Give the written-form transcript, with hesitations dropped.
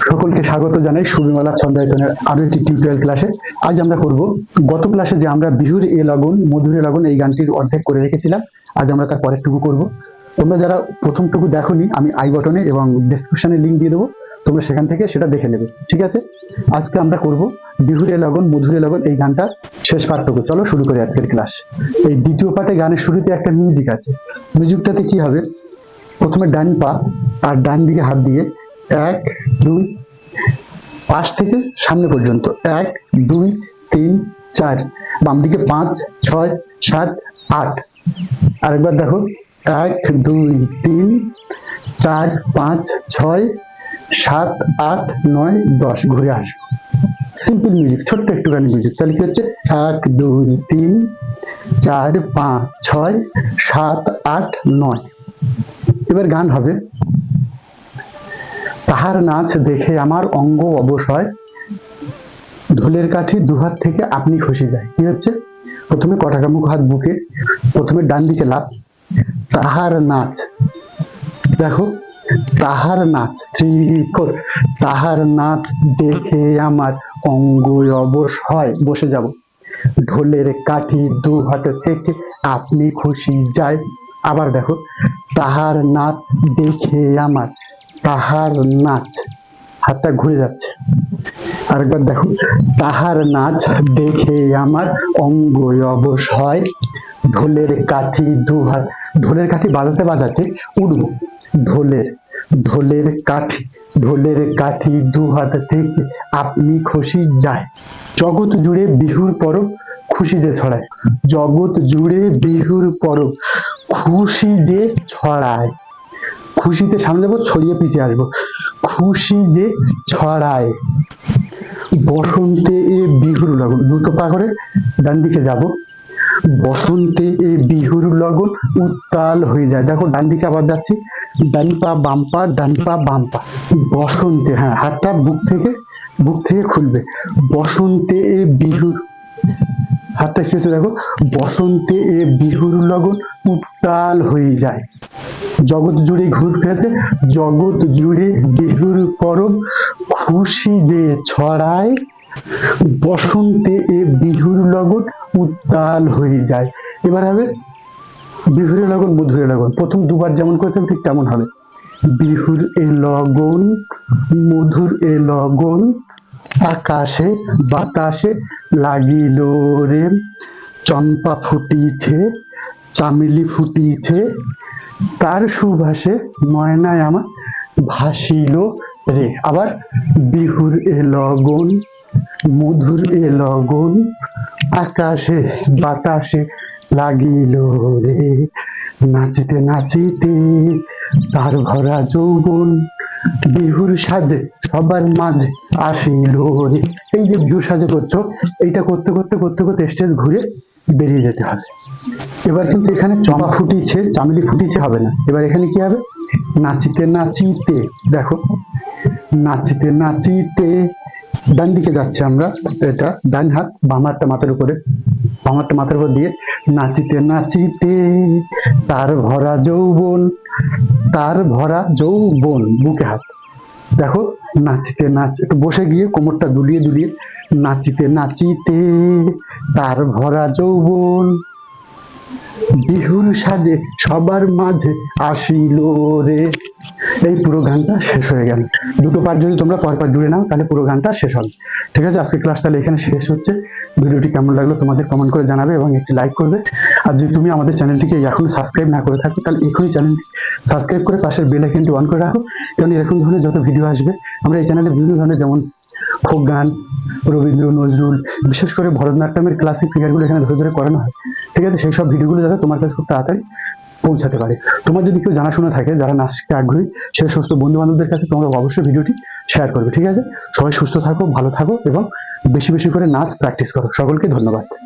সকলকে স্বাগত জানাই সুবিমলা ছন্দায়তনের আরো একটি টিউটোরিয়াল ক্লাসে। আজ আমরা করব গত ক্লাসে যে আমরা বিহুর এ লগন মধুরে লগন এই গানটির অর্ধেক করে রেখেছিলাম, আজ আমরা তার পরেরটুকু করব। তোমরা যারা প্রথমটুকু দেখোনি, আমি আই বাটনে এবং ডেসক্রিপশনে লিংক দিয়ে দেবো, তোমরা সেখান থেকে সেটা দেখে নেবে, ঠিক আছে? আজকে আমরা করব বিহুর এ লগন মধুরে লগন এই গানটার শেষ পার্টটুকু। চলো শুরু করি আজকের ক্লাস। এই দ্বিতীয় পার্টে গানের শুরুতে একটা মিউজিক আছে। মিউজিকটাতে কি হবে, প্রথমে ডান পা আর ডান দিকে হাত দিয়ে 1 2 পাশ থেকে সামনে পর্যন্ত 1 2 3 4, বাম দিকে 5 6 7 8। আরেকবার দেখো 1 2 3 4 5 6 7 8 9 10, ঘুরে আসবো। সিম্পল মিউজিক, ছোট্ট একটুখানি মিউজিক। তাহলে কি হচ্ছে 1 2 3 4 5 6 7 8 9। এবার গান হবে, তাহার নাচ দেখে আমার অঙ্গ অবশয়, ঢোলের কাঠি দুহাত থেকে আপনি খসে যায়। কি হচ্ছে, প্রথমে কটাকামুখ হাত বুকে, প্রথমে ডান দিকে লাভ, তাহার নাচ, দেখো তাহার নাচ 3 4, তাহার নাচ দেখে আমার অঙ্গ অবশ হয়, বসে যাব, ঢোলের কাঠি দু হাত থেকে আপনি খুশি যায়। আবার দেখো তাহার নাচ দেখে আমার, তাহার নাচ, হাতটা ঘুরে যাচ্ছে। আরেকবার দেখো তাহার নাচ দেখে আমার অঙ্গ অবশ হয়, ঢোলের কাঠি দু হাত, ঢোলের কাঠি বাজাতে বাজাতে উঠবো, ঢোলের কাঠি দু হাত থেকে আপনি খুশি যায়। জগৎ জুড়ে বিহুর পরব খুশি যে ছড়ায়, জগৎ জুড়ে বিহুর পরব খুশি যে ছড়ায়, খুশিতে সামনে যাবো, ছড়িয়ে পিছিয়ে আসবো, খুশি যে ছড়ায়। বসন্তে এ বিহুর লগন, দুটো পা করে ডান দিকে যাব, বসন্তে এ বিহুর লগন উত্তাল হয়ে যায়। দেখো ডান দিকে আবার যাচ্ছি, ডান পা বাম পা, ডান পা বাম পা। বসন্তে, হ্যাঁ হাতটা বুক থেকে খুলবে, বসন্তে এ বিহুর, হাতটা কি হচ্ছে দেখো, বসন্তে এ বিহুর লগন উত্তাল হয়ে যায়। জগৎ জুড়ে ঘুর ফিরেছে, জগৎ জুড়ে বিহুর পরব খুশি যে ছড়ায়, বসন্তে এ বিহুর লগন উত্তাল হয়ে যায়। এবার হবে বিহুর লগন মধুরে লগন, প্রথম দুবার যেমন করেছেন ঠিক তেমন হবে। বিহুর এ লগন মধুর এ লগন, আকাশে বাতাসে লাগিল রে, চম্পা ফুটিছে চামেলি ফুটিছে, তার সুবাসে ময়নায় আমার ভাসিল রে। আবার বিহুর এ লগন মধুর এ লগন, আকাশে বাতাসে লাগিল রে, নাচিতে নাচিতে তার ভরা যৌবন, বিহুর সাজে সবার মাঝে আসিল রে। এই যে বিহুর সাজে করছো, এইটা করতে করতে করতে করতে স্টেজ ঘুরে বেরিয়ে যেতে হবে। এবার কিন্তু এখানে চম্পা ফুটিছে চামেলি ফুটিছে হবে না, এবার এখানে কি হবে, নাচিতে নাচিতে, দেখো নাচিতে নাচিতে, ডান দিকে যাচ্ছে আমরা, এটা ডান হাত, বাম হাতটা মাথার উপরে, বাম হাতটা মাথার উপর দিয়ে, নাচিতে নাচিতে তার ভরা যৌবন, তার ভরা যৌবন, বুকে হাত, দেখো নাচিতে একটু বসে গিয়ে কোমরটা দুলিয়ে দুলিয়ে, নাচিতে নাচিতে তার ভরা যৌবন, বিহুর সাজে সবার মাঝে আসিল রে। এই পুরো গানটা শেষ হয়ে গেল। দুটো পার্ট যদি তোমরা পরপর জুড়ে নাও তাহলে পুরো গানটা শেষ হবে, ঠিক আছে? আজকের ক্লাস তাহলে এখানে শেষ হচ্ছে। ভিডিওটি কেমন লাগলো তোমাদের কমেন্ট করে জানাবে এবং একটি লাইক করবে। আর যদি তুমি আমাদের চ্যানেলটিকে এখনো সাবস্ক্রাইব না করে থাকো, তাহলে এখনই চ্যানেলটি সাবস্ক্রাইব করে পাশের বেল আইকনটি অন করে রাখো, কারণ এরকম ধরনের যত ভিডিও আসবে, আমরা এই চ্যানেলে বিভিন্ন ধরনের, যেমন ফোক গান, রবীন্দ্র নজরুল, বিশেষ করে ভরতনাট্যমের ক্লাসিক ফিগারগুলো এখানে ধরে ধরে করানো হয়, ঠিক আছে? সেই সব ভিডিওগুলো যাতে তোমার কাছে খুব তাড়াতাড়ি পৌঁছাতে পারে। তোমার যদি কেউ জানাশোনা থাকে যারা নাচ শিখতে আগ্রহী, সেই সমস্ত বন্ধু বান্ধবদের কাছে তোমরা অবশ্যই ভিডিওটি শেয়ার করবে, ঠিক আছে? সবাই সুস্থ থাকো, ভালো থাকো এবং বেশি বেশি করে নাচ প্র্যাকটিস করো। সকলকে ধন্যবাদ।